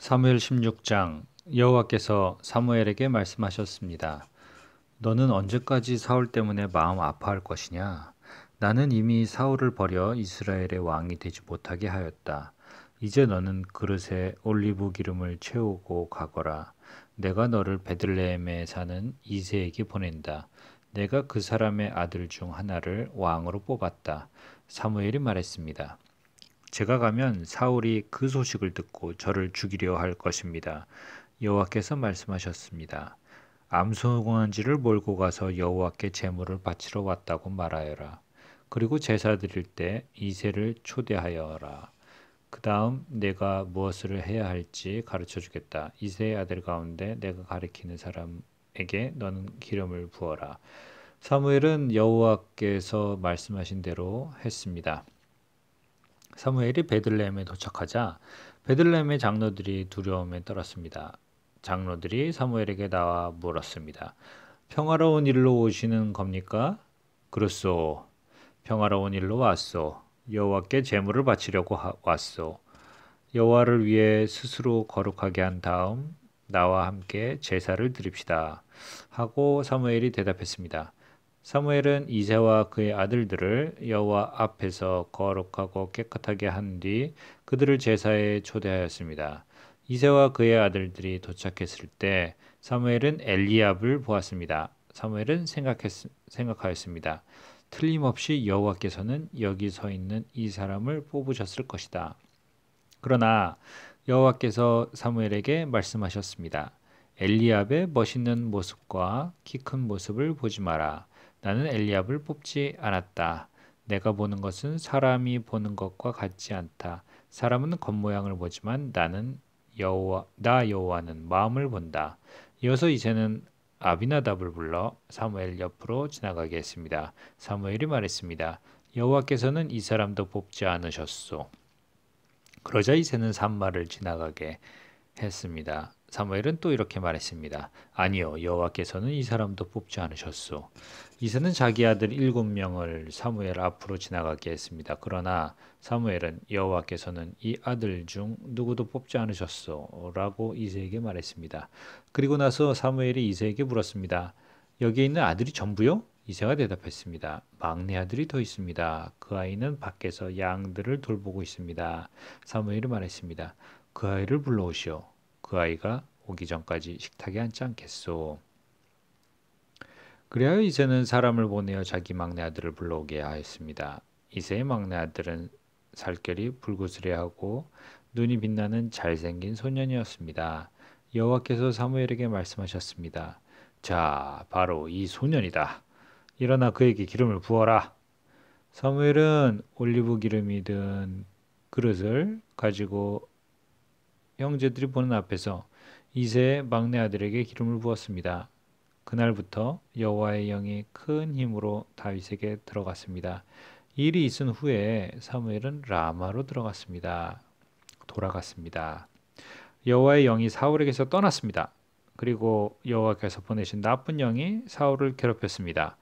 사무엘 16장. 여호와께서 사무엘에게 말씀하셨습니다. 너는 언제까지 사울 때문에 마음 아파할 것이냐? 나는 이미 사울을 버려 이스라엘의 왕이 되지 못하게 하였다. 이제 너는 그릇에 올리브 기름을 채우고 가거라. 내가 너를 베들레헴에 사는 이새에게 보낸다. 내가 그 사람의 아들 중 하나를 왕으로 뽑았다. 사무엘이 말했습니다. 제가 가면 사울이 그 소식을 듣고 저를 죽이려 할 것입니다. 여호와께서 말씀하셨습니다. 암송아지를 몰고 가서 여호와께 제물을 바치러 왔다고 말하여라. 그리고 제사 드릴 때 이새를 초대하여라. 그 다음 내가 무엇을 해야 할지 가르쳐 주겠다. 이새의 아들 가운데 내가 가리키는 사람에게 너는 기름을 부어라. 사무엘은 여호와께서 말씀하신 대로 했습니다. 사무엘이 베들레헴에 도착하자 베들레헴의 장로들이 두려움에 떨었습니다. 장로들이 사무엘에게 나와 물었습니다. 평화로운 일로 오시는 겁니까? 그렇소. 평화로운 일로 왔소. 여호와께 제물을 바치려고 왔소. 여호와를 위해 스스로 거룩하게 한 다음 나와 함께 제사를 드립시다. 하고 사무엘이 대답했습니다. 사무엘은 이새와 그의 아들들을 여호와 앞에서 거룩하고 깨끗하게 한 뒤 그들을 제사에 초대하였습니다. 이새와 그의 아들들이 도착했을 때 사무엘은 엘리압을 보았습니다. 사무엘은 생각하였습니다. 틀림없이 여호와께서는 여기 서 있는 이 사람을 뽑으셨을 것이다. 그러나 여호와께서 사무엘에게 말씀하셨습니다. 엘리압의 멋있는 모습과 키 큰 모습을 보지 마라. 나는 엘리압을 뽑지 않았다. 내가 보는 것은 사람이 보는 것과 같지 않다. 사람은 겉모양을 보지만 나 여호와는 마음을 본다. 이어서 이제는 아비나답을 불러 사무엘 옆으로 지나가게 했습니다. 사무엘이 말했습니다. 여호와께서는 이 사람도 뽑지 않으셨소. 그러자 이새는 산마를 지나가게 했습니다. 사무엘은 또 이렇게 말했습니다. 아니요, 여호와께서는 이 사람도 뽑지 않으셨소. 이새는 자기 아들 7명을 사무엘 앞으로 지나가게 했습니다. 그러나 사무엘은 여호와께서는 이 아들 중 누구도 뽑지 않으셨소 라고 이새에게 말했습니다. 그리고 나서 사무엘이 이새에게 물었습니다. 여기에 있는 아들이 전부요? 이새가 대답했습니다. 막내 아들이 더 있습니다. 그 아이는 밖에서 양들을 돌보고 있습니다. 사무엘이 말했습니다. 그 아이를 불러오시오. 그 아이가 오기 전까지 식탁에 앉지 않겠소. 그리하여 이새는 사람을 보내어 자기 막내 아들을 불러오게 하였습니다. 이새의 막내 아들은 살결이 붉으스레하고 눈이 빛나는 잘생긴 소년이었습니다. 여호와께서 사무엘에게 말씀하셨습니다. 자, 바로 이 소년이다. 일어나 그에게 기름을 부어라. 사무엘은 올리브 기름이 든 그릇을 가지고 형제들이 보는 앞에서 이새의 막내 아들에게 기름을 부었습니다. 그날부터 여호와의 영이 큰 힘으로 다윗에게 들어갔습니다. 이 일이 있은 후에 사무엘은 라마로 돌아갔습니다. 여호와의 영이 사울에게서 떠났습니다. 그리고 여호와께서 보내신 나쁜 영이 사울을 괴롭혔습니다.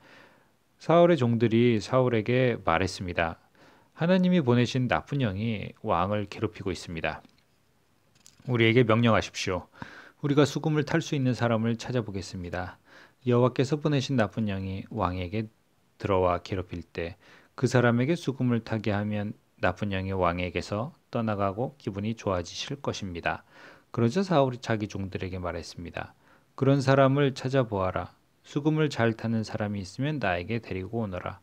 사울의 종들이 사울에게 말했습니다. 하나님이 보내신 나쁜 영이 왕을 괴롭히고 있습니다. 우리에게 명령하십시오. 우리가 수금을 탈 수 있는 사람을 찾아보겠습니다. 여호와께서 보내신 나쁜 영이 왕에게 들어와 괴롭힐 때 그 사람에게 수금을 타게 하면 나쁜 영이 왕에게서 떠나가고 기분이 좋아지실 것입니다. 그러자 사울이 자기 종들에게 말했습니다. 그런 사람을 찾아보아라. 수금을 잘 타는 사람이 있으면 나에게 데리고 오너라.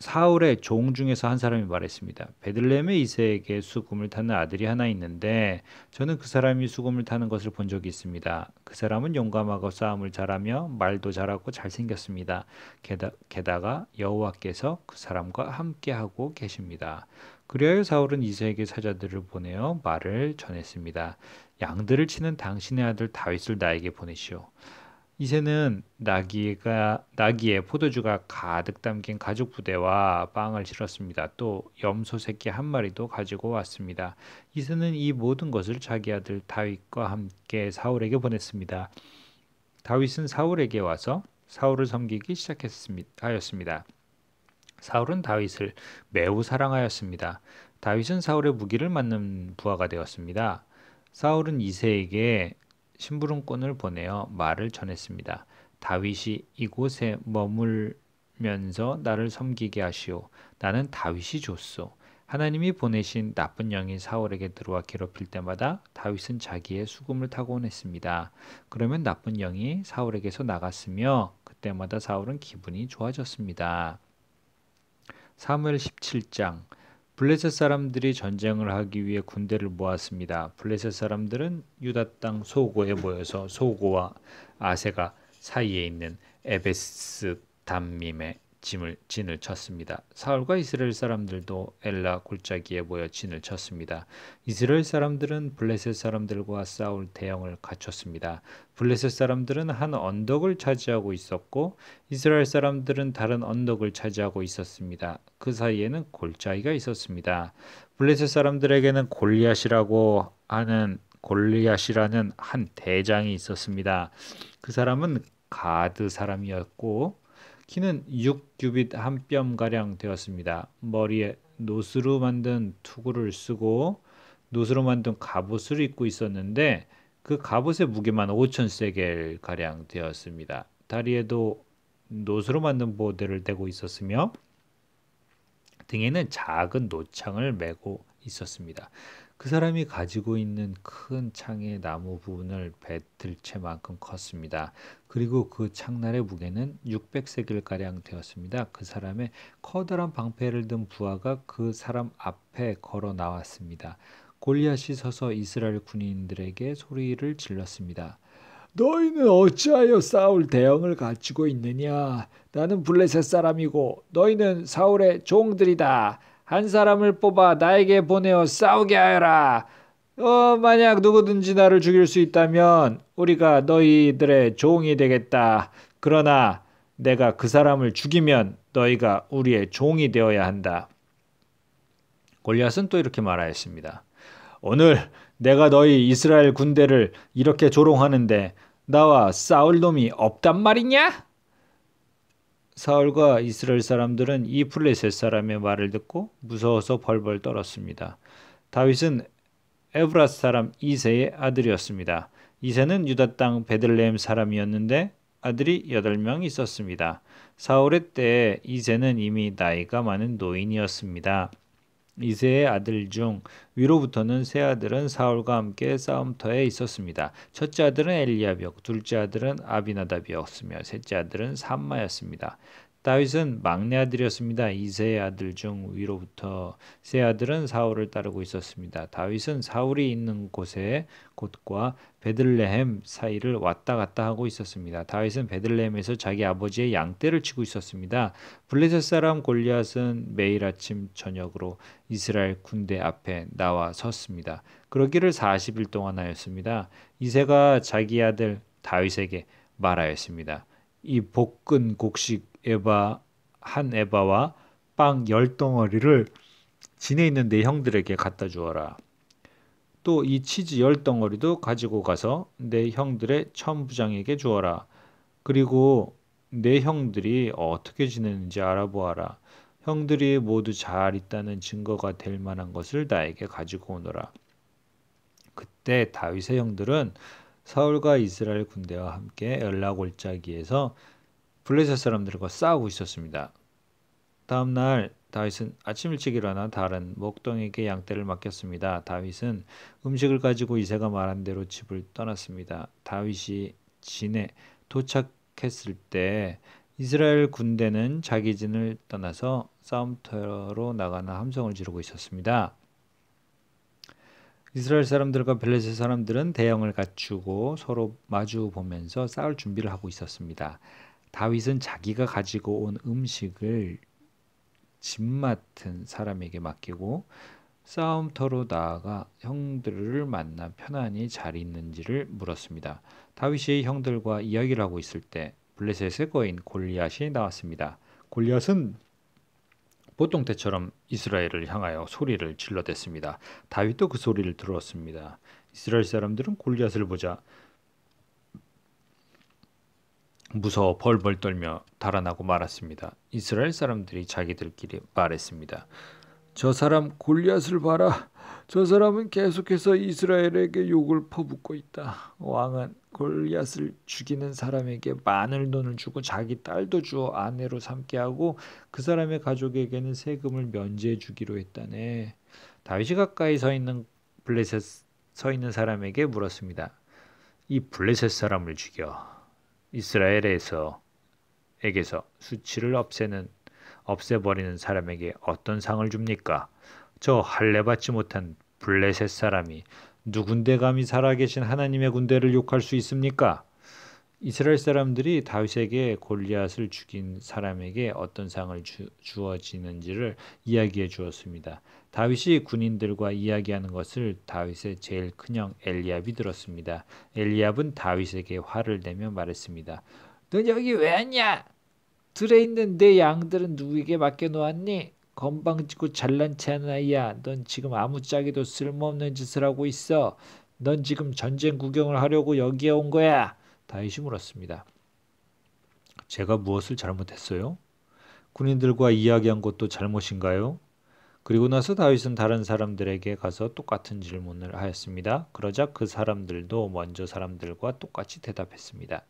사울의 종 중에서 한 사람이 말했습니다. 베들레헴의 이새에게 수금을 타는 아들이 하나 있는데 저는 그 사람이 수금을 타는 것을 본 적이 있습니다. 그 사람은 용감하고 싸움을 잘하며 말도 잘하고 잘생겼습니다. 게다가 여호와께서 그 사람과 함께하고 계십니다. 그리하여 사울은 이새에게 사자들을 보내어 말을 전했습니다. 양들을 치는 당신의 아들 다윗을 나에게 보내시오. 이새는 나귀에 포도주가 가득 담긴 가죽 부대와 빵을 실었습니다. 또 염소 새끼 한 마리도 가지고 왔습니다. 이새는 이 모든 것을 자기 아들 다윗과 함께 사울에게 보냈습니다. 다윗은 사울에게 와서 사울을 섬기기 시작하였습니다. 사울은 다윗을 매우 사랑하였습니다. 다윗은 사울의 무기를 맞는 부하가 되었습니다. 사울은 이새에게 심부름꾼을 보내어 말을 전했습니다. 다윗이 이곳에 머물면서 나를 섬기게 하시오. 나는 다윗이 좋소. 하나님이 보내신 나쁜 영이 사울에게 들어와 괴롭힐 때마다 다윗은 자기의 수금을 타곤 했습니다. 그러면 나쁜 영이 사울에게서 나갔으며 그때마다 사울은 기분이 좋아졌습니다. 사무엘 17장. 블레셋 사람들이 전쟁을 하기 위해 군대를 모았습니다. 블레셋 사람들은 유다 땅 소고에 모여서 소고와 아세가 사이에 있는 에베스 담밈에 진을 쳤습니다. 사울과 이스라엘 사람들도 엘라 골짜기에 모여 진을 쳤습니다. 이스라엘 사람들은 블레셋 사람들과 싸울 대형을 갖췄습니다. 블레셋 사람들은 한 언덕을 차지하고 있었고 이스라엘 사람들은 다른 언덕을 차지하고 있었습니다. 그 사이에는 골짜기가 있었습니다. 블레셋 사람들에게는 골리앗이라는 한 대장이 있었습니다. 그 사람은 가드 사람이었고 키는 6규빗 한 뼘가량 되었습니다. 머리에 노스로 만든 투구를 쓰고 노스로 만든 갑옷을 입고 있었는데 그 갑옷의 무게만 5,000세겔가량 되었습니다. 다리에도 노스로 만든 보대를 대고 있었으며 등에는 작은 노창을 메고 있었습니다. 그 사람이 가지고 있는 큰 창의 나무 부분을 배틀채만큼 컸습니다. 그리고 그 창날의 무게는 600세겔가량 되었습니다. 그 사람의 커다란 방패를 든 부하가 그 사람 앞에 걸어 나왔습니다. 골리앗이 서서 이스라엘 군인들에게 소리를 질렀습니다. 너희는 어찌하여 사울 대형을 갖추고 있느냐? 나는 블레셋 사람이고 너희는 사울의 종들이다. 한 사람을 뽑아 나에게 보내어 싸우게 하여라. 만약 누구든지 나를 죽일 수 있다면 우리가 너희들의 종이 되겠다. 그러나 내가 그 사람을 죽이면 너희가 우리의 종이 되어야 한다. 골리앗은 또 이렇게 말하였습니다. 오늘 내가 너희 이스라엘 군대를 이렇게 조롱하는데 나와 싸울 놈이 없단 말이냐? 사울과 이스라엘 사람들은 이 블레셋 사람의 말을 듣고 무서워서 벌벌 떨었습니다. 다윗은 에브라스 사람 이새의 아들이었습니다. 이새는 유다 땅 베들레헴 사람이었는데 아들이 8명 있었습니다. 사울의 때에 이새는 이미 나이가 많은 노인이었습니다. 이새의 아들 중 위로부터는 세 아들은 사울과 함께 싸움터에 있었습니다. 첫째 아들은 엘리압이었고 둘째 아들은 아비나답이었으며 셋째 아들은 삼마였습니다. 다윗은 막내 아들이었습니다. 이새의 아들 중 위로부터 세 아들은 사울을 따르고 있었습니다. 다윗은 사울이 있는 곳과 베들레헴 사이를 왔다 갔다 하고 있었습니다. 다윗은 베들레헴에서 자기 아버지의 양떼를 치고 있었습니다. 블레셋 사람 골리앗은 매일 아침 저녁으로 이스라엘 군대 앞에 나와 섰습니다. 그러기를 40일 동안 하였습니다. 이새가 자기 아들 다윗에게 말하였습니다. 이 볶은 곡식 한 에바와 빵 10덩어리를 진에 있는 내 형들에게 갖다 주어라. 또 이 치즈 10덩어리도 가지고 가서 내 형들의 천부장에게 주어라. 그리고 내 형들이 어떻게 지내는지 알아보아라. 형들이 모두 잘 있다는 증거가 될 만한 것을 나에게 가지고 오너라. 그때 다윗의 형들은 사울과 이스라엘 군대와 함께 엘라 골짜기에서 블레셋 사람들과 싸우고 있었습니다. 다음 날 다윗은 아침 일찍 일어나 다른 목동에게 양떼를 맡겼습니다. 다윗은 음식을 가지고 이새가 말한 대로 집을 떠났습니다. 다윗이 진에 도착했을 때 이스라엘 군대는 자기 진을 떠나서 싸움터로 나가는 함성을 지르고 있었습니다. 이스라엘 사람들과 블레셋 사람들은 대형을 갖추고 서로 마주 보면서 싸울 준비를 하고 있었습니다. 다윗은 자기가 가지고 온 음식을 집 맡은 사람에게 맡기고 싸움터로 나아가 형들을 만나 편안히 잘 있는지를 물었습니다. 다윗이 형들과 이야기를 하고 있을 때 블레셋의 거인 골리앗이 나왔습니다. 골리앗은 보통 때처럼 이스라엘을 향하여 소리를 질러댔습니다. 다윗도 그 소리를 들었습니다. 이스라엘 사람들은 골리앗을 보자 무서워 벌벌 떨며 달아나고 말았습니다. 이스라엘 사람들이 자기들끼리 말했습니다. 저 사람 골리앗을 봐라. 저 사람은 계속해서 이스라엘에게 욕을 퍼붓고 있다. 왕은 골리앗을 죽이는 사람에게 많은 돈을 주고 자기 딸도 주어 아내로 삼게 하고 그 사람의 가족에게는 세금을 면제해 주기로 했다네. 다윗이 가까이 블레셋 서 있는 사람에게 물었습니다. 이 블레셋 사람을 죽여 이스라엘에서 에게서 수치를 없애버리는 사람에게 어떤 상을 줍니까? 저 할례받지 못한 블레셋 사람이 누군데 감히 살아계신 하나님의 군대를 욕할 수 있습니까? 이스라엘 사람들이 다윗에게 골리앗을 죽인 사람에게 어떤 상을 주어지는지를 이야기해 주었습니다. 다윗이 군인들과 이야기하는 것을 다윗의 제일 큰형 엘리압이 들었습니다. 엘리압은 다윗에게 화를 내며 말했습니다. 넌 여기 왜 왔냐? 들에 있는 내 양들은 누구에게 맡겨놓았니? 건방지고 잘난 체 하는 아이야. 넌 지금 아무짝에도 쓸모없는 짓을 하고 있어. 넌 지금 전쟁 구경을 하려고 여기에 온 거야. 다윗이 물었습니다. 제가 무엇을 잘못했어요? 군인들과 이야기한 것도 잘못인가요? 그리고 나서 다윗은 다른 사람들에게 가서 똑같은 질문을 하였습니다. 그러자 그 사람들도 먼저 사람들과 똑같이 대답했습니다.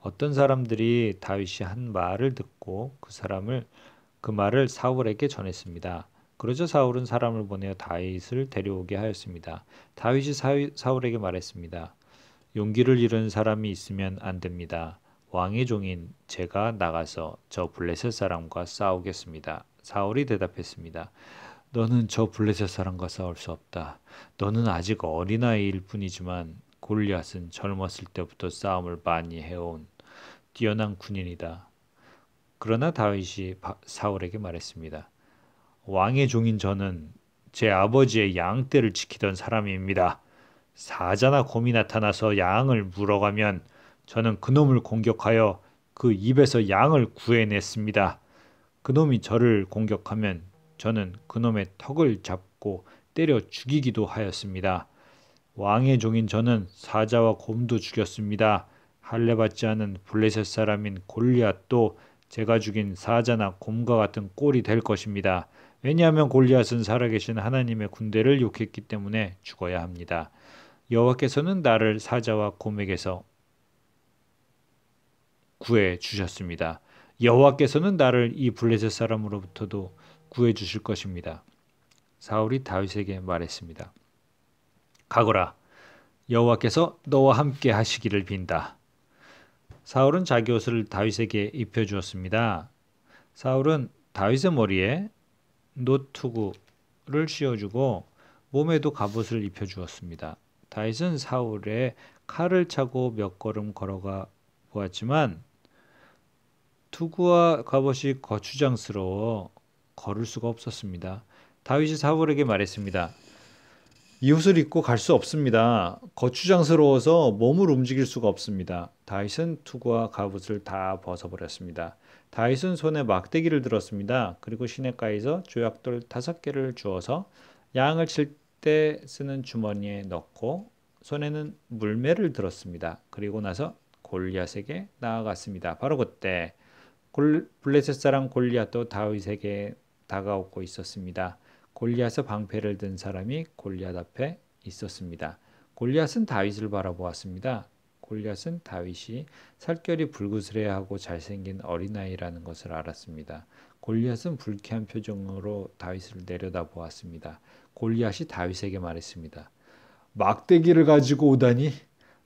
어떤 사람들이 다윗이 한 말을 듣고 그 말을 사울에게 전했습니다. 그러자 사울은 사람을 보내어 다윗을 데려오게 하였습니다. 다윗이 사울에게 말했습니다. 용기를 잃은 사람이 있으면 안 됩니다. 왕의 종인 제가 나가서 저 블레셋 사람과 싸우겠습니다. 사울이 대답했습니다. 너는 저 블레셋 사람과 싸울 수 없다. 너는 아직 어린아이일 뿐이지만 골리앗은 젊었을 때부터 싸움을 많이 해온 뛰어난 군인이다. 그러나 다윗이 사울에게 말했습니다. 왕의 종인 저는 제 아버지의 양떼를 지키던 사람입니다. 사자나 곰이 나타나서 양을 물어가면 저는 그놈을 공격하여 그 입에서 양을 구해냈습니다. 그놈이 저를 공격하면 저는 그놈의 턱을 잡고 때려 죽이기도 하였습니다. 왕의 종인 저는 사자와 곰도 죽였습니다. 할례받지 않은 블레셋 사람인 골리앗도 제가 죽인 사자나 곰과 같은 꼴이 될 것입니다. 왜냐하면 골리앗은 살아계신 하나님의 군대를 욕했기 때문에 죽어야 합니다. 여호와께서는 나를 사자와 곰에게서 구해 주셨습니다. 여호와께서는 나를 이 블레셋 사람으로부터도 구해 주실 것입니다. 사울이 다윗에게 말했습니다. 가거라. 여호와께서 너와 함께 하시기를 빈다. 사울은 자기 옷을 다윗에게 입혀 주었습니다. 사울은 다윗의 머리에 노투구를 씌워주고 몸에도 갑옷을 입혀 주었습니다. 다윗은 사울의 칼을 차고 몇 걸음 걸어가 보았지만 투구와 갑옷이 거추장스러워 걸을 수가 없었습니다. 다윗이 사울에게 말했습니다. 이 옷을 입고 갈 수 없습니다. 거추장스러워서 몸을 움직일 수가 없습니다. 다윗은 투구와 갑옷을 다 벗어버렸습니다. 다윗은 손에 막대기를 들었습니다. 그리고 시냇가에서 조약돌 5개를 주어서 양을 칠 때 쓰는 주머니에 넣고 손에는 물매를 들었습니다. 그리고 나서 골리앗에게 나아갔습니다. 바로 그때 블레셋 사람 골리앗도 다윗에게 다가오고 있었습니다. 골리앗의 방패를 든 사람이 골리앗 앞에 있었습니다. 골리앗은 다윗을 바라보았습니다. 골리앗은 다윗이 살결이 불그스레하고 잘생긴 어린아이라는 것을 알았습니다. 골리앗은 불쾌한 표정으로 다윗을 내려다보았습니다. 골리앗이 다윗에게 말했습니다. 막대기를 가지고 오다니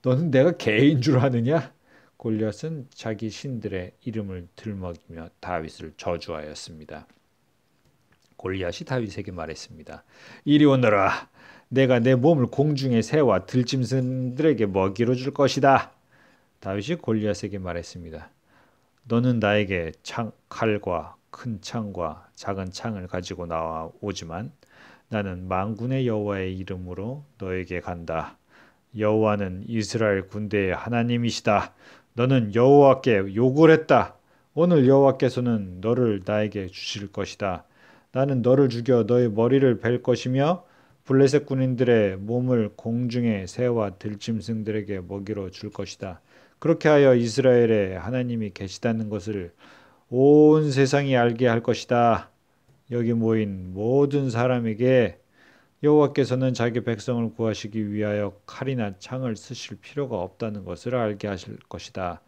너는 내가 개인 줄 아느냐? 골리앗은 자기 신들의 이름을 들먹이며 다윗을 저주하였습니다. 골리앗이 다윗에게 말했습니다. 이리 오너라. 내가 내 몸을 공중의 새와 들짐승들에게 먹이로 줄 것이다. 다윗이 골리앗에게 말했습니다. 너는 나에게 칼과 큰 창과 작은 창을 가지고 나오지만 나는 만군의 여호와의 이름으로 너에게 간다. 여호와는 이스라엘 군대의 하나님이시다. 너는 여호와께 욕을 했다. 오늘 여호와께서는 너를 나에게 주실 것이다. 나는 너를 죽여 너의 머리를 벨 것이며 블레셋 군인들의 몸을 공중의 새와 들짐승들에게 먹이로 줄 것이다. 그렇게 하여 이스라엘에 하나님이 계시다는 것을 온 세상이 알게 할 것이다. 여기 모인 모든 사람에게 여호와께서는 자기 백성을 구하시기 위하여 칼이나 창을 쓰실 필요가 없다는 것을 알게 하실 것이다.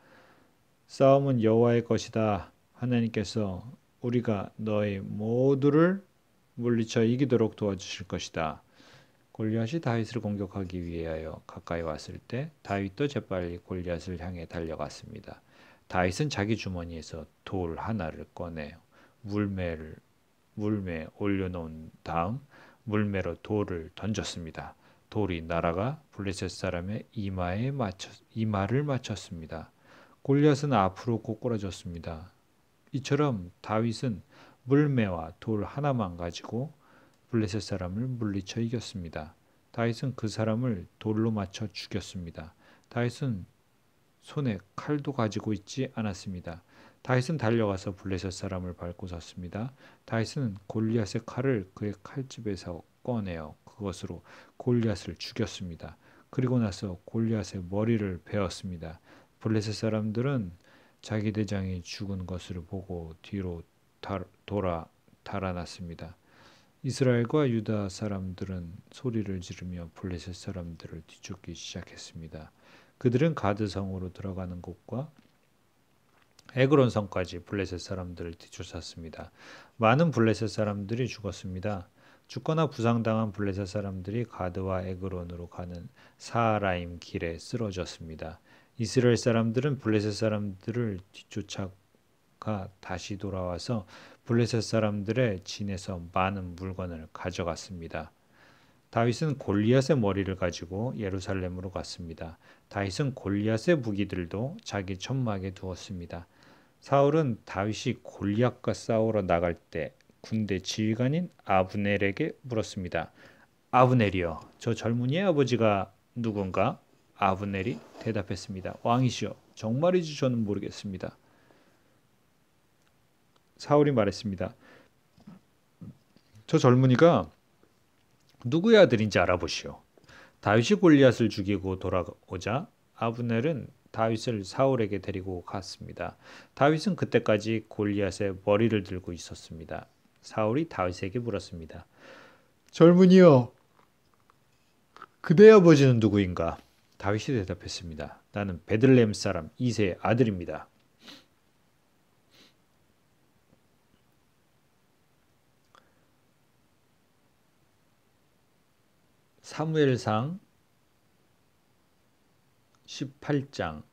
싸움은 여호와의 것이다. 하나님께서 우리가 너희 모두를 물리쳐 이기도록 도와주실 것이다. 골리앗이 다윗을 공격하기 위하여 가까이 왔을 때 다윗도 재빨리 골리앗을 향해 달려갔습니다. 다윗은 자기 주머니에서 돌 하나를 꺼내 물매에 올려놓은 다음 물매로 돌을 던졌습니다. 돌이 날아가 블레셋 사람의 이마를 맞췄습니다. 골리앗은 앞으로 고꾸라졌습니다. 이처럼 다윗은 물매와 돌 하나만 가지고 블레셋 사람을 물리쳐 이겼습니다. 다윗은 그 사람을 돌로 맞춰 죽였습니다. 다윗은 손에 칼도 가지고 있지 않았습니다. 다윗은 달려가서 블레셋 사람을 밟고 섰습니다. 다윗은 골리앗의 칼을 그의 칼집에서 꺼내어 그것으로 골리앗을 죽였습니다. 그리고 나서 골리앗의 머리를 베었습니다. 블레셋 사람들은 자기 대장이 죽은 것을 보고 뒤로 돌아 달아났습니다. 이스라엘과 유다 사람들은 소리를 지르며 블레셋 사람들을 뒤쫓기 시작했습니다. 그들은 가드성으로 들어가는 곳과 에그론 성까지 블레셋 사람들을 뒤쫓았습니다. 많은 블레셋 사람들이 죽었습니다. 죽거나 부상당한 블레셋 사람들이 가드와 에그론으로 가는 사하라임 길에 쓰러졌습니다. 이스라엘 사람들은 블레셋 사람들을 뒤쫓아가 다시 돌아와서 블레셋 사람들의 진에서 많은 물건을 가져갔습니다. 다윗은 골리앗의 머리를 가지고 예루살렘으로 갔습니다. 다윗은 골리앗의 무기들도 자기 천막에 두었습니다. 사울은 다윗이 골리앗과 싸우러 나갈 때 군대 지휘관인 아브넬에게 물었습니다. 아브넬이여, 저 젊은이의 아버지가 누군가? 아브넬이 대답했습니다. 왕이시여, 정말이지 저는 모르겠습니다. 사울이 말했습니다. 저 젊은이가 누구의 아들인지 알아보시오. 다윗이 골리앗을 죽이고 돌아오자 아브넬은 다윗을 사울에게 데리고 갔습니다. 다윗은 그때까지 골리앗의 머리를 들고 있었습니다. 사울이 다윗에게 물었습니다. 젊은이여, 그대의 아버지는 누구인가? 다윗이 대답했습니다. 나는 베들레헴 사람 이새의 아들입니다. 사무엘상 18장.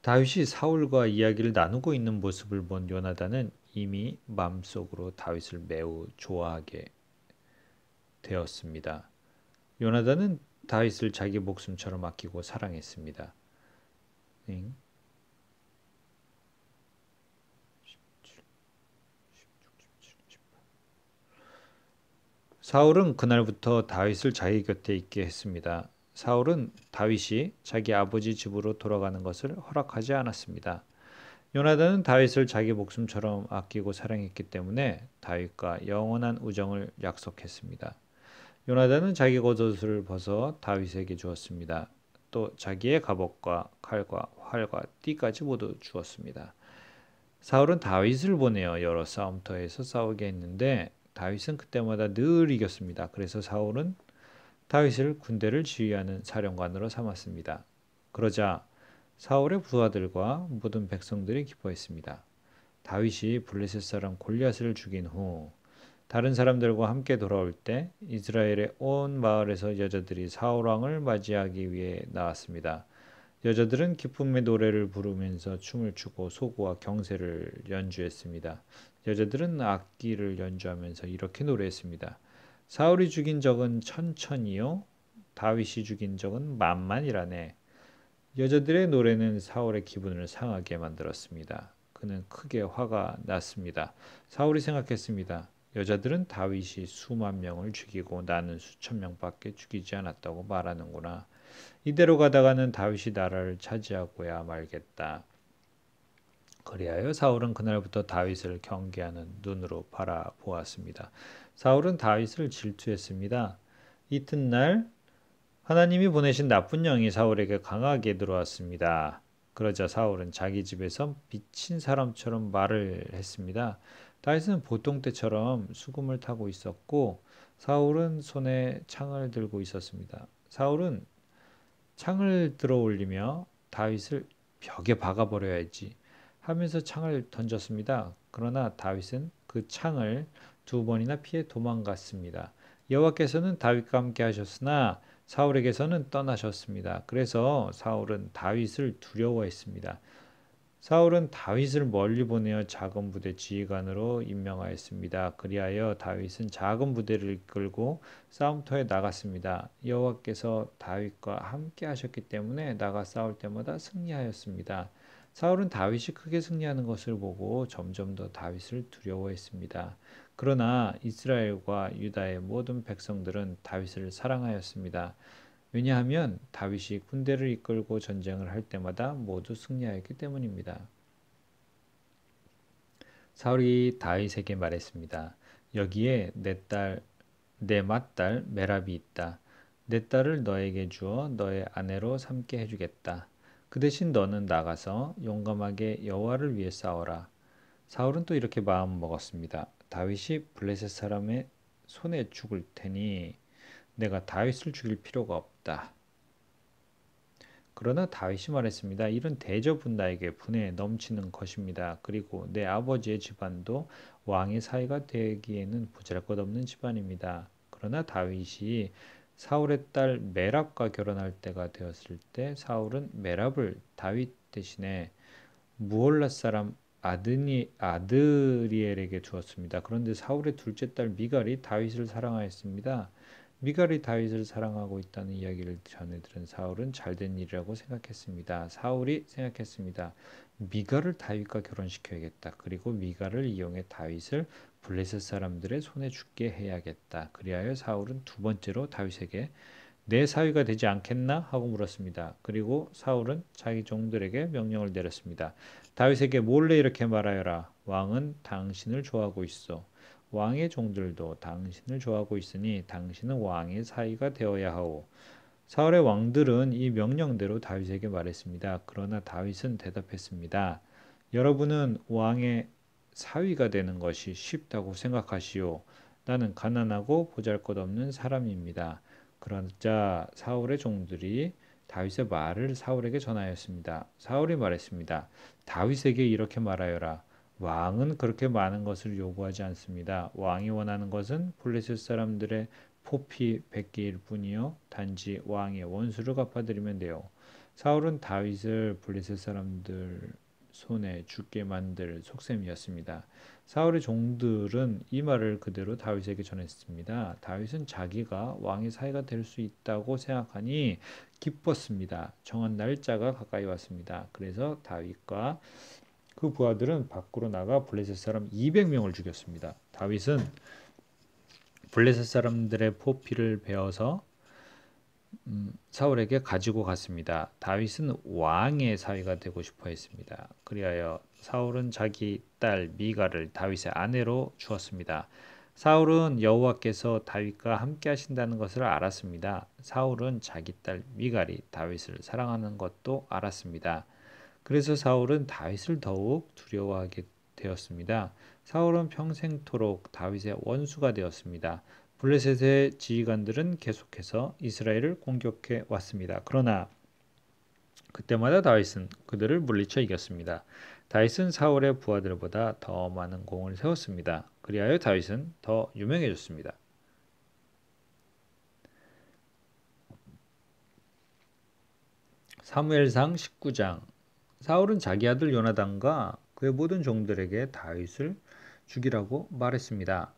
다윗이 사울과 이야기를 나누고 있는 모습을 본 요나단은 이미 마음속으로 다윗을 매우 좋아하게 되었습니다. 요나단은 다윗을 자기 목숨처럼 아끼고 사랑했습니다. 사울은 그날부터 다윗을 자기 곁에 있게 했습니다. 사울은 다윗이 자기 아버지 집으로 돌아가는 것을 허락하지 않았습니다. 요나단은 다윗을 자기 목숨처럼 아끼고 사랑했기 때문에 다윗과 영원한 우정을 약속했습니다. 요나단은 자기 겉옷을 벗어 다윗에게 주었습니다. 또 자기의 갑옷과 칼과 활과 띠까지 모두 주었습니다. 사울은 다윗을 보내어 여러 싸움터에서 싸우게 했는데 다윗은 그때마다 늘 이겼습니다. 그래서 사울은 다윗을 군대를 지휘하는 사령관으로 삼았습니다. 그러자 사울의 부하들과 모든 백성들이 기뻐했습니다. 다윗이 블레셋 사람 골리앗을 죽인 후 다른 사람들과 함께 돌아올 때 이스라엘의 온 마을에서 여자들이 사울 왕을 맞이하기 위해 나왔습니다. 여자들은 기쁨의 노래를 부르면서 춤을 추고 소고와 경세를 연주했습니다. 여자들은 악기를 연주하면서 이렇게 노래했습니다. 사울이 죽인 적은 천천이요 다윗이 죽인 적은 만만이라네. 여자들의 노래는 사울의 기분을 상하게 만들었습니다. 그는 크게 화가 났습니다. 사울이 생각했습니다. 여자들은 다윗이 수만 명을 죽이고 나는 수천 명밖에 죽이지 않았다고 말하는구나. 이대로 가다가는 다윗이 나라를 차지하고야 말겠다. 그리하여 사울은 그날부터 다윗을 경계하는 눈으로 바라보았습니다. 사울은 다윗을 질투했습니다. 이튿날 하나님이 보내신 나쁜 영이 사울에게 강하게 들어왔습니다. 그러자 사울은 자기 집에서 미친 사람처럼 말을 했습니다. 다윗은 보통 때처럼 수금을 타고 있었고 사울은 손에 창을 들고 있었습니다. 사울은 창을 들어 올리며 다윗을 벽에 박아버려야지 하면서 창을 던졌습니다. 그러나 다윗은 그 창을 두 번이나 피해 도망갔습니다. 여호와께서는 다윗과 함께 하셨으나 사울에게서는 떠나셨습니다. 그래서 사울은 다윗을 두려워했습니다. 사울은 다윗을 멀리 보내어 작은 부대 지휘관으로 임명하였습니다. 그리하여 다윗은 작은 부대를 이끌고 싸움터에 나갔습니다. 여호와께서 다윗과 함께 하셨기 때문에 나가 싸울 때마다 승리하였습니다. 사울은 다윗이 크게 승리하는 것을 보고 점점 더 다윗을 두려워했습니다. 그러나 이스라엘과 유다의 모든 백성들은 다윗을 사랑하였습니다. 왜냐하면 다윗이 군대를 이끌고 전쟁을 할 때마다 모두 승리하였기 때문입니다. 사울이 다윗에게 말했습니다. 여기에 내 맏딸 메랍이 있다. 내 딸을 너에게 주어 너의 아내로 삼게 해주겠다. 그 대신 너는 나가서 용감하게 여호와를 위해 싸워라. 사울은 또 이렇게 마음 먹었습니다. 다윗이 블레셋 사람의 손에 죽을 테니 내가 다윗을 죽일 필요가 없다. 그러나 다윗이 말했습니다. 이런 대접은 나에게 분에 넘치는 것입니다. 그리고 내 아버지의 집안도 왕의 사이가 되기에는 보잘것없는 집안입니다. 그러나 다윗이 사울의 딸 메랍과 결혼할 때가 되었을 때 사울은 메랍을 다윗 대신에 무올라 사람 아드리엘에게 주었습니다. 그런데 사울의 둘째 딸 미갈이 다윗을 사랑하였습니다. 미갈이 다윗을 사랑하고 있다는 이야기를 전해 들은 사울은 잘된 일이라고 생각했습니다. 사울이 생각했습니다. 미갈을 다윗과 결혼시켜야겠다. 그리고 미갈을 이용해 다윗을 블레셋 사람들의 손에 죽게 해야겠다. 그리하여 사울은 두 번째로 다윗에게 내 사위가 되지 않겠나? 하고 물었습니다. 그리고 사울은 자기 종들에게 명령을 내렸습니다. 다윗에게 몰래 이렇게 말하여라. 왕은 당신을 좋아하고 있어. 왕의 종들도 당신을 좋아하고 있으니 당신은 왕의 사위가 되어야 하오. 사울의 왕들은 이 명령대로 다윗에게 말했습니다. 그러나 다윗은 대답했습니다. 여러분은 왕의 사위가 되는 것이 쉽다고 생각하시오. 나는 가난하고 보잘것없는 사람입니다. 그러자 사울의 종들이 다윗의 말을 사울에게 전하였습니다. 사울이 말했습니다. 다윗에게 이렇게 말하여라. 왕은 그렇게 많은 것을 요구하지 않습니다. 왕이 원하는 것은 블레셋 사람들의 포피 100개일 뿐이요 단지 왕의 원수를 갚아드리면 돼요. 사울은 다윗을 블레셋 사람들 손에 죽게 만들 속셈이었습니다. 사울의 종들은 이 말을 그대로 다윗에게 전했습니다. 다윗은 자기가 왕의 사이가 될 수 있다고 생각하니 기뻤습니다. 정한 날짜가 가까이 왔습니다. 그래서 다윗과 그 부하들은 밖으로 나가 블레셋 사람 200명을 죽였습니다. 다윗은 블레셋 사람들의 포피를 베어서 사울에게 가지고 갔습니다. 다윗은 왕의 사위가 되고 싶어 했습니다. 그리하여 사울은 자기 딸 미갈을 다윗의 아내로 주었습니다. 사울은 여호와께서 다윗과 함께 하신다는 것을 알았습니다. 사울은 자기 딸 미갈이 다윗을 사랑하는 것도 알았습니다. 그래서 사울은 다윗을 더욱 두려워하게 되었습니다. 사울은 평생토록 다윗의 원수가 되었습니다. 블레셋의 지휘관들은 계속해서 이스라엘을 공격해 왔습니다. 그러나 그때마다 다윗은 그들을 물리쳐 이겼습니다. 다윗은 사울의 부하들보다 더 많은 공을 세웠습니다. 그리하여 다윗은 더 유명해졌습니다. 사무엘상 19장. 사울은 자기 아들 요나단과 그의 모든 종들에게 다윗을 죽이라고 말했습니다.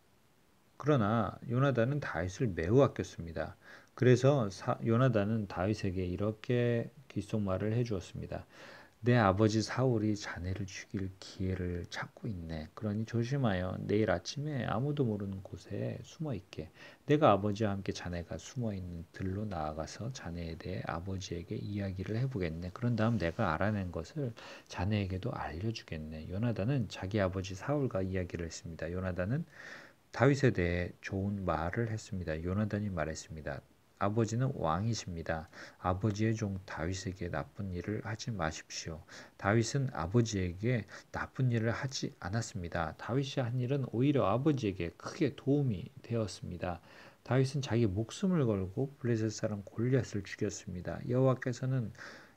그러나 요나단은 다윗을 매우 아꼈습니다. 그래서 요나단은 다윗에게 이렇게 귓속말을 해주었습니다. 내 아버지 사울이 자네를 죽일 기회를 찾고 있네. 그러니 조심하여 내일 아침에 아무도 모르는 곳에 숨어 있게. 내가 아버지와 함께 자네가 숨어 있는 들로 나아가서 자네에 대해 아버지에게 이야기를 해보겠네. 그런 다음 내가 알아낸 것을 자네에게도 알려주겠네. 요나단은 자기 아버지 사울과 이야기를 했습니다. 요나단은 다윗에 대해 좋은 말을 했습니다. 요나단이 말했습니다. 아버지는 왕이십니다. 아버지의 종 다윗에게 나쁜 일을 하지 마십시오. 다윗은 아버지에게 나쁜 일을 하지 않았습니다. 다윗이 한 일은 오히려 아버지에게 크게 도움이 되었습니다. 다윗은 자기 목숨을 걸고 블레셋 사람 골리앗을 죽였습니다. 여호와께서는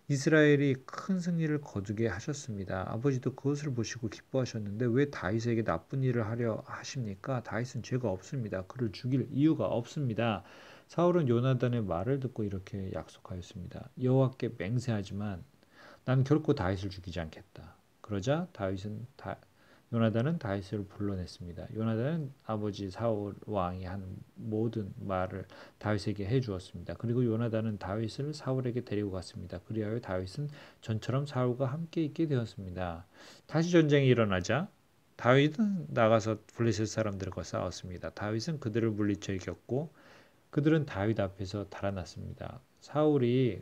이스라엘이 큰 승리를 거두게 하셨습니다. 아버지도 그것을 보시고 기뻐하셨는데 왜 다윗에게 나쁜 일을 하려 하십니까? 다윗은 죄가 없습니다. 그를 죽일 이유가 없습니다. 사울은 요나단의 말을 듣고 이렇게 약속하였습니다. 여호와께 맹세하지만 난 결코 다윗을 죽이지 않겠다. 그러자 요나단은 다윗을 불러냈습니다. 요나단은 아버지 사울 왕이 한 모든 말을 다윗에게 해주었습니다. 그리고 요나단은 다윗을 사울에게 데리고 갔습니다. 그리하여 다윗은 전처럼 사울과 함께 있게 되었습니다. 다시 전쟁이 일어나자 다윗은 나가서 블레셋 사람들과 싸웠습니다. 다윗은 그들을 물리쳐 이겼고 그들은 다윗 앞에서 달아났습니다. 사울이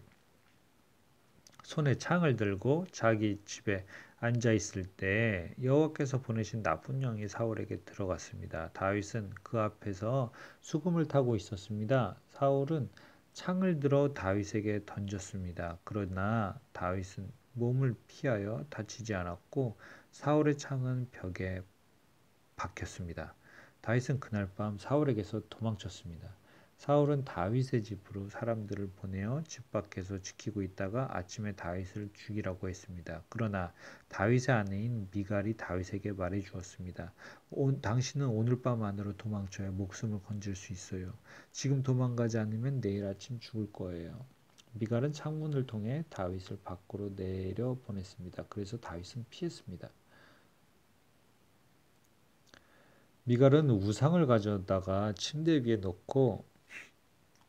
손에 창을 들고 자기 집에 앉아 있을 때 여호와께서 보내신 나쁜 영이 사울에게 들어갔습니다. 다윗은 그 앞에서 수금을 타고 있었습니다. 사울은 창을 들어 다윗에게 던졌습니다. 그러나 다윗은 몸을 피하여 다치지 않았고 사울의 창은 벽에 박혔습니다. 다윗은 그날 밤 사울에게서 도망쳤습니다. 사울은 다윗의 집으로 사람들을 보내어 집 밖에서 지키고 있다가 아침에 다윗을 죽이라고 했습니다. 그러나 다윗의 아내인 미갈이 다윗에게 말해 주었습니다. 당신은 오늘 밤 안으로 도망쳐야 목숨을 건질 수 있어요. 지금 도망가지 않으면 내일 아침 죽을 거예요. 미갈은 창문을 통해 다윗을 밖으로 내려 보냈습니다. 그래서 다윗은 피했습니다. 미갈은 우상을 가져다가 침대 위에 놓고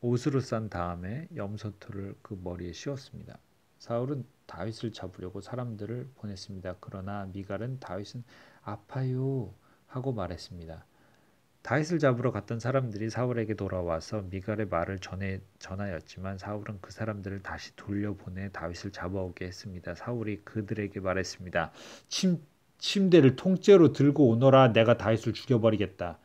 옷으로 싼 다음에 염소털을 그 머리에 씌웠습니다. 사울은 다윗을 잡으려고 사람들을 보냈습니다. 그러나 미갈은 다윗은 아파요 하고 말했습니다. 다윗을 잡으러 갔던 사람들이 사울에게 돌아와서 미갈의 말을 전하였지만 사울은 그 사람들을 다시 돌려보내 다윗을 잡아오게 했습니다. 사울이 그들에게 말했습니다. 침대를 통째로 들고 오너라. 내가 다윗을 죽여버리겠다.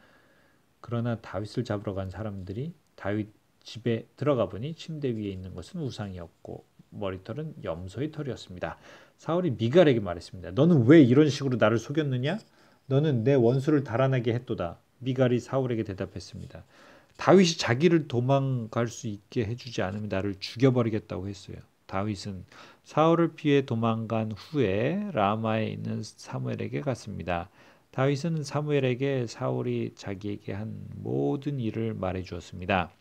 그러나 다윗을 잡으러 간 사람들이 다윗 집에 들어가 보니 침대 위에 있는 것은 우상이었고 머리털은 염소의 털이었습니다. 사울이 미갈에게 말했습니다. 너는 왜 이런 식으로 나를 속였느냐? 너는 내 원수를 달아나게 했도다. 미갈이 사울에게 대답했습니다. 다윗이 자기를 도망갈 수 있게 해주지 않으면 나를 죽여버리겠다고 했어요. 다윗은 사울을 피해 도망간 후에 라마에 있는 사무엘에게 갔습니다. 다윗은 사무엘에게 사울이 자기에게 한 모든 일을 말해 주었습니다.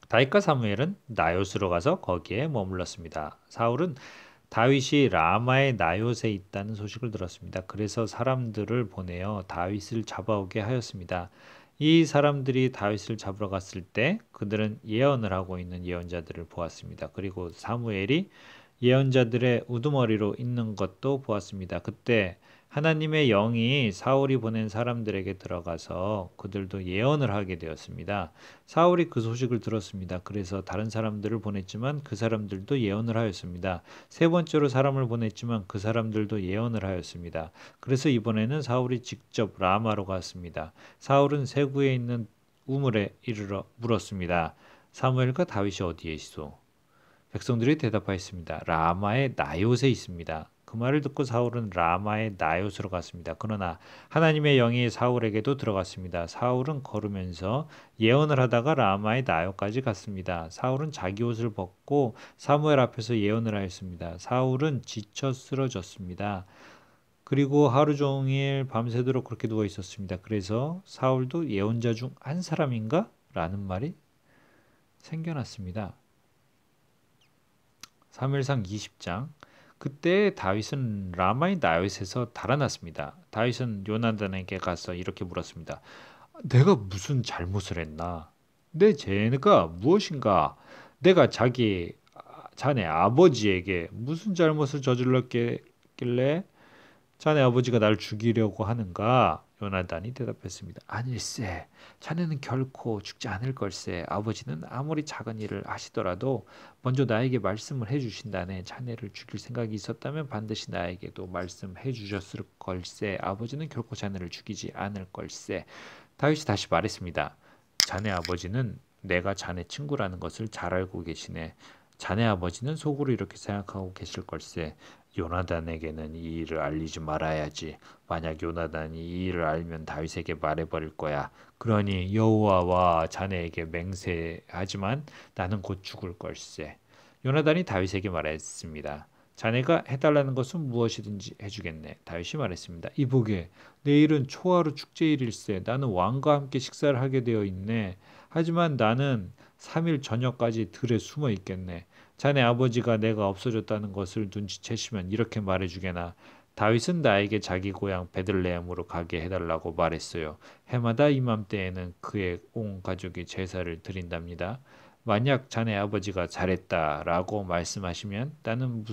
다윗과 사무엘은 나요스로 가서 거기에 머물렀습니다. 사울은 다윗이 라마의 나요스에 있다는 소식을 들었습니다. 그래서 사람들을 보내어 다윗을 잡아오게 하였습니다. 이 사람들이 다윗을 잡으러 갔을 때 그들은 예언을 하고 있는 예언자들을 보았습니다. 그리고 사무엘이 예언자들의 우두머리로 있는 것도 보았습니다. 그때 하나님의 영이 사울이 보낸 사람들에게 들어가서 그들도 예언을 하게 되었습니다. 사울이 그 소식을 들었습니다. 그래서 다른 사람들을 보냈지만 그 사람들도 예언을 하였습니다. 세 번째로 사람을 보냈지만 그 사람들도 예언을 하였습니다. 그래서 이번에는 사울이 직접 라마로 갔습니다. 사울은 세구에 있는 우물에 이르러 물었습니다. 사무엘과 다윗이 어디에 있소? 백성들이 대답하였습니다. 라마의 나요스에 있습니다. 그 말을 듣고 사울은 라마의 나요스로 갔습니다. 그러나 하나님의 영이 사울에게도 들어갔습니다. 사울은 걸으면서 예언을 하다가 라마의 나요까지 갔습니다. 사울은 자기 옷을 벗고 사무엘 앞에서 예언을 하였습니다. 사울은 지쳐 쓰러졌습니다. 그리고 하루 종일 밤새도록 그렇게 누워 있었습니다. 그래서 사울도 예언자 중 한 사람인가? 라는 말이 생겨났습니다. 사무엘상 20장. 그때 다윗은 라마의 나요스에서 달아났습니다. 다윗은 요나단에게 가서 이렇게 물었습니다. 내가 무슨 잘못을 했나? 내 죄가 무엇인가? 내가 자네 아버지에게 무슨 잘못을 저질렀길래 자네 아버지가 날 죽이려고 하는가? 요나단이 대답했습니다. 아닐세. 자네는 결코 죽지 않을 걸세. 아버지는 아무리 작은 일을 하시더라도 먼저 나에게 말씀을 해주신다네. 자네를 죽일 생각이 있었다면 반드시 나에게도 말씀해 주셨을 걸세. 아버지는 결코 자네를 죽이지 않을 걸세. 다윗이 다시 말했습니다. 자네 아버지는 내가 자네 친구라는 것을 잘 알고 계시네. 자네 아버지는 속으로 이렇게 생각하고 계실 걸세. 요나단에게는 이 일을 알리지 말아야지. 만약 요나단이 이 일을 알면 다윗에게 말해버릴 거야. 그러니 여호와와 자네에게 맹세하지만 나는 곧 죽을 걸세. 요나단이 다윗에게 말했습니다. 자네가 해달라는 것은 무엇이든지 해주겠네. 다윗이 말했습니다. 이보게, 내일은 초하루 축제일일세. 나는 왕과 함께 식사를 하게 되어 있네. 하지만 나는 3일 저녁까지 들에 숨어 있겠네. 자네 아버지가 내가 없어졌다는 것을 눈치채시면 이렇게 말해주게나. 다윗은 나에게 자기 고향 베들레헴으로 가게 해달라고 말했어요. 해마다 이맘때에는 그의 온 가족이 제사를 드린답니다. 만약 자네 아버지가 잘했다라고 말씀하시면 나는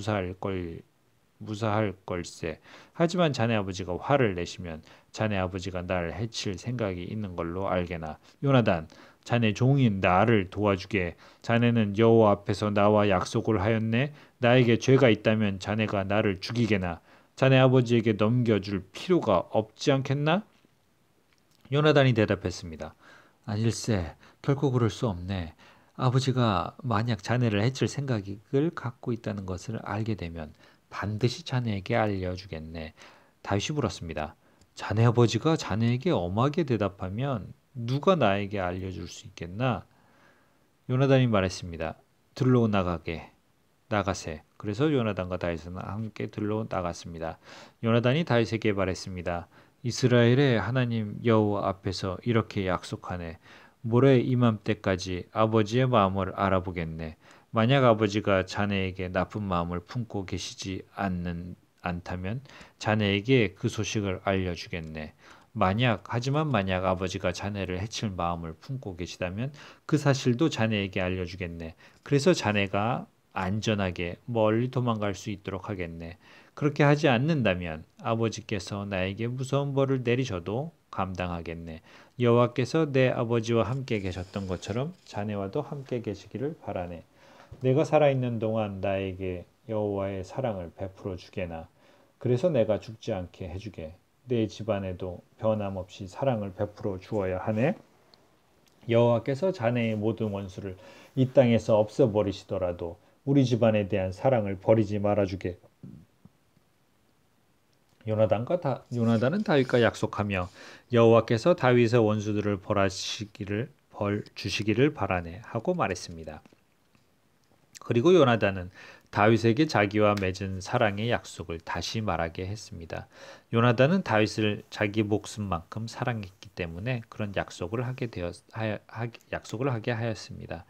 무사할 걸세. 하지만 자네 아버지가 화를 내시면 자네 아버지가 날 해칠 생각이 있는 걸로 알게나. 요나단, 자네 종인 나를 도와주게. 자네는 여호와 앞에서 나와 약속을 하였네. 나에게 죄가 있다면 자네가 나를 죽이게나. 자네 아버지에게 넘겨줄 필요가 없지 않겠나? 요나단이 대답했습니다. 아닐세, 결코 그럴 수 없네. 아버지가 만약 자네를 해칠 생각을 갖고 있다는 것을 알게 되면 반드시 자네에게 알려주겠네. 다윗이 물었습니다. 자네 아버지가 자네에게 엄하게 대답하면 누가 나에게 알려줄 수 있겠나? 요나단이 말했습니다. 들로 나가세. 그래서 요나단과 다윗은 함께 들로 나갔습니다. 요나단이 다윗에게 말했습니다. 이스라엘의 하나님 여호와 앞에서 이렇게 약속하네. 모레 이맘때까지 아버지의 마음을 알아보겠네. 만약 아버지가 자네에게 나쁜 마음을 품고 계시지 않다면 자네에게 그 소식을 알려주겠네. 하지만 만약 아버지가 자네를 해칠 마음을 품고 계시다면 그 사실도 자네에게 알려주겠네. 그래서 자네가 안전하게 멀리 도망갈 수 있도록 하겠네. 그렇게 하지 않는다면 아버지께서 나에게 무서운 벌을 내리셔도 감당하겠네. 여호와께서 내 아버지와 함께 계셨던 것처럼 자네와도 함께 계시기를 바라네. 내가 살아있는 동안 나에게 여호와의 사랑을 베풀어 주게나. 그래서 내가 죽지 않게 해주게. 내 집안에도 변함없이 사랑을 베풀어 주어야 하네. 여호와께서 자네의 모든 원수를 이 땅에서 없애버리시더라도 우리 집안에 대한 사랑을 버리지 말아주게. 요나단은 다윗과 약속하며 여호와께서 다윗의 원수들을 벌 주시기를 바라네 하고 말했습니다. 그리고 요나단은 다윗에게 자기와 맺은 사랑의 약속을 다시 말하게 했습니다. 요나단은 다윗을 자기 목숨만큼 사랑했기 때문에 그런 약속을 하게 하였습니다.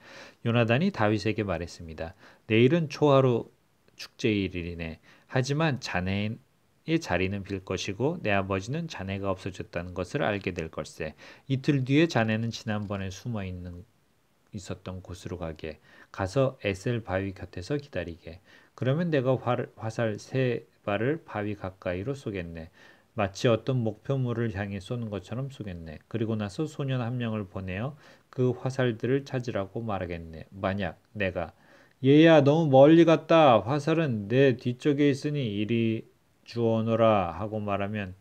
요나단이 다윗에게 말했습니다. 내일은 초하루 축제일이네. 하지만 자네의 자리는 빌 것이고 내 아버지는 자네가 없어졌다는 것을 알게 될 걸세. 이틀 뒤에 자네는 지난번에 있었던 곳으로 가서 에셀 바위 곁에서 기다리게. 그러면 내가 화살 3발을 바위 가까이로 쏘겠네. 마치 어떤 목표물을 향해 쏘는 것처럼 쏘겠네. 그리고 나서 소년 한 명을 보내어 그 화살들을 찾으라고 말하겠네. 만약 내가 얘야 너무 멀리 갔다. 화살은 내 뒤쪽에 있으니 이리 주어노라 하고 말하면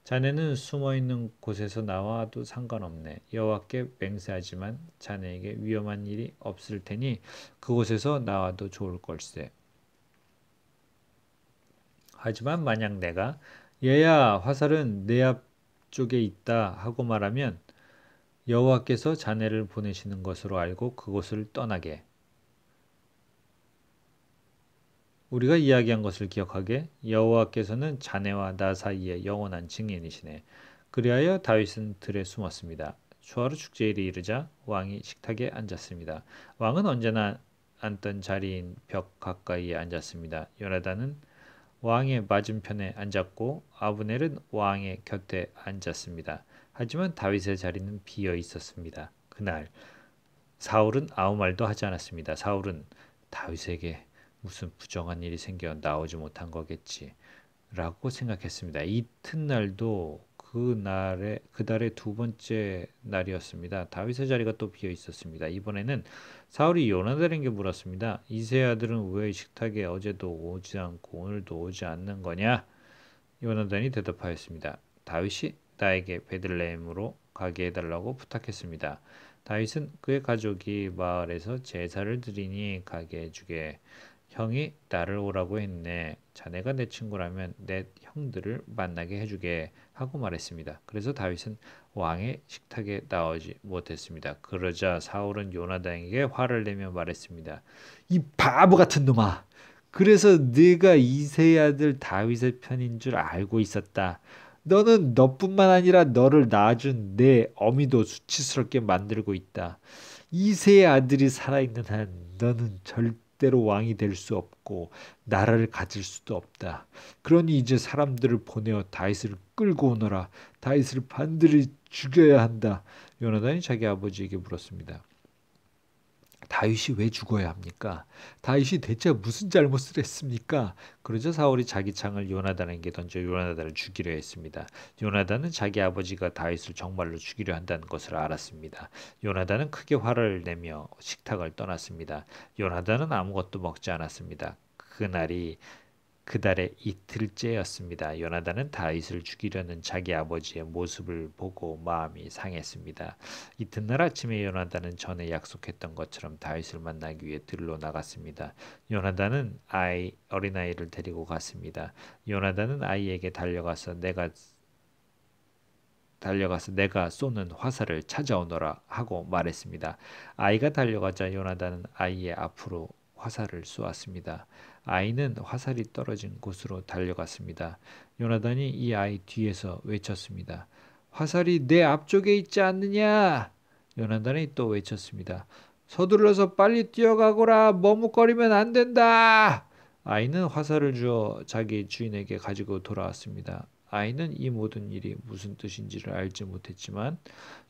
자네는 숨어있는 곳에서 나와도 상관없네. 여호와께 맹세하지만 자네에게 위험한 일이 없을 테니 그곳에서 나와도 좋을 걸세. 하지만 만약 내가 얘야 화살은 내 앞쪽에 있다 하고 말하면 여호와께서 자네를 보내시는 것으로 알고 그곳을 떠나게. 우리가 이야기한 것을 기억하게. 여호와께서는 자네와 나 사이에 영원한 증인이시네. 그리하여 다윗은 들에 숨었습니다. 초하루 축제일이 이르자 왕이 식탁에 앉았습니다. 왕은 언제나 앉던 자리인 벽 가까이에 앉았습니다. 요나단은 왕의 맞은편에 앉았고 아브넬은 왕의 곁에 앉았습니다. 하지만 다윗의 자리는 비어 있었습니다. 그날 사울은 아무 말도 하지 않았습니다. 사울은 다윗에게 무슨 부정한 일이 생겨 나오지 못한 거겠지 라고 생각했습니다. 이튿날도 그달의 2번째 날이었습니다. 다윗의 자리가 또 비어 있었습니다. 이번에는 사울이 요나단에게 물었습니다. 이새의 아들은 왜 식탁에 어제도 오지 않고 오늘도 오지 않는 거냐? 요나단이 대답하였습니다. 다윗이 나에게 베들레헴으로 가게 해달라고 부탁했습니다. 다윗은 그의 가족이 마을에서 제사를 드리니 가게 해주게. 형이 나를 오라고 했네. 자네가 내 친구라면 내 형들을 만나게 해주게 하고 말했습니다. 그래서 다윗은 왕의 식탁에 나오지 못했습니다. 그러자 사울은 요나단에게 화를 내며 말했습니다. 이 바보 같은 놈아! 그래서 네가 이새의 아들 다윗의 편인 줄 알고 있었다. 너는 너뿐만 아니라 너를 낳아준 내 어미도 수치스럽게 만들고 있다. 이새의 아들이 살아있는 한 너는 절대로 왕이 될 수 없고 나라를 가질 수도 없다. 그러니 이제 사람들을 보내어 다윗을 끌고 오너라. 다윗을 반드시 죽여야 한다. 요나단이 자기 아버지에게 물었습니다. 다윗이 왜 죽어야 합니까? 다윗이 대체 무슨 잘못을 했습니까? 그러자 사울이 자기 창을 요나단에게 던져 요나단을 죽이려 했습니다. 요나단은 자기 아버지가 다윗을 정말로 죽이려 한다는 것을 알았습니다. 요나단은 크게 화를 내며 식탁을 떠났습니다. 요나단은 아무것도 먹지 않았습니다. 그달의 이틀째였습니다. 요나단은 다윗을 죽이려는 자기 아버지의 모습을 보고 마음이 상했습니다. 이튿날 아침에 요나단은 전에 약속했던 것처럼 다윗을 만나기 위해 들로 나갔습니다. 요나단은 어린아이를 데리고 갔습니다. 요나단은 아이에게 달려가서 내가 쏘는 화살을 찾아오너라 하고 말했습니다. 아이가 달려가자 요나단은 아이의 앞으로 화살을 쏘았습니다. 아이는 화살이 떨어진 곳으로 달려갔습니다. 요나단이 이 아이 뒤에서 외쳤습니다. 화살이 내 앞쪽에 있지 않느냐? 요나단이 또 외쳤습니다. 서둘러서 빨리 뛰어가거라. 머뭇거리면 안 된다. 아이는 화살을 주어 자기 주인에게 가지고 돌아왔습니다. 아이는 이 모든 일이 무슨 뜻인지를 알지 못했지만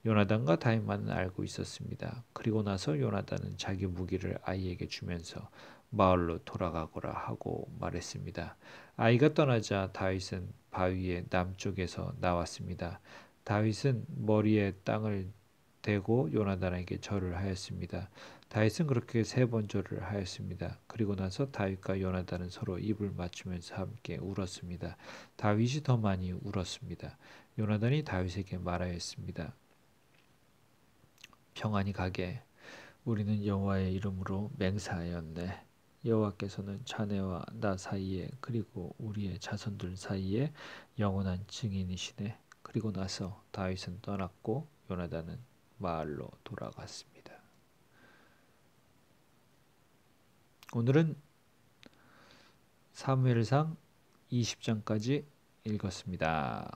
요나단과 다윗만은 알고 있었습니다. 그리고 나서 요나단은 자기 무기를 아이에게 주면서 마을로 돌아가거라 하고 말했습니다. 아이가 떠나자 다윗은 바위의 남쪽에서 나왔습니다. 다윗은 머리에 땅을 대고 요나단에게 절을 하였습니다. 다윗은 그렇게 3번 절을 하였습니다. 그리고 나서 다윗과 요나단은 서로 입을 맞추면서 함께 울었습니다. 다윗이 더 많이 울었습니다. 요나단이 다윗에게 말하였습니다. 평안히 가게. 우리는 여호와의 이름으로 맹세하였네. 여호와께서는 자네와 나 사이에 그리고 우리의 자손들 사이에 영원한 증인이시네. 그리고 나서 다윗은 떠났고 요나단은 마을로 돌아갔습니다. 오늘은 사무엘상 20장까지 읽었습니다.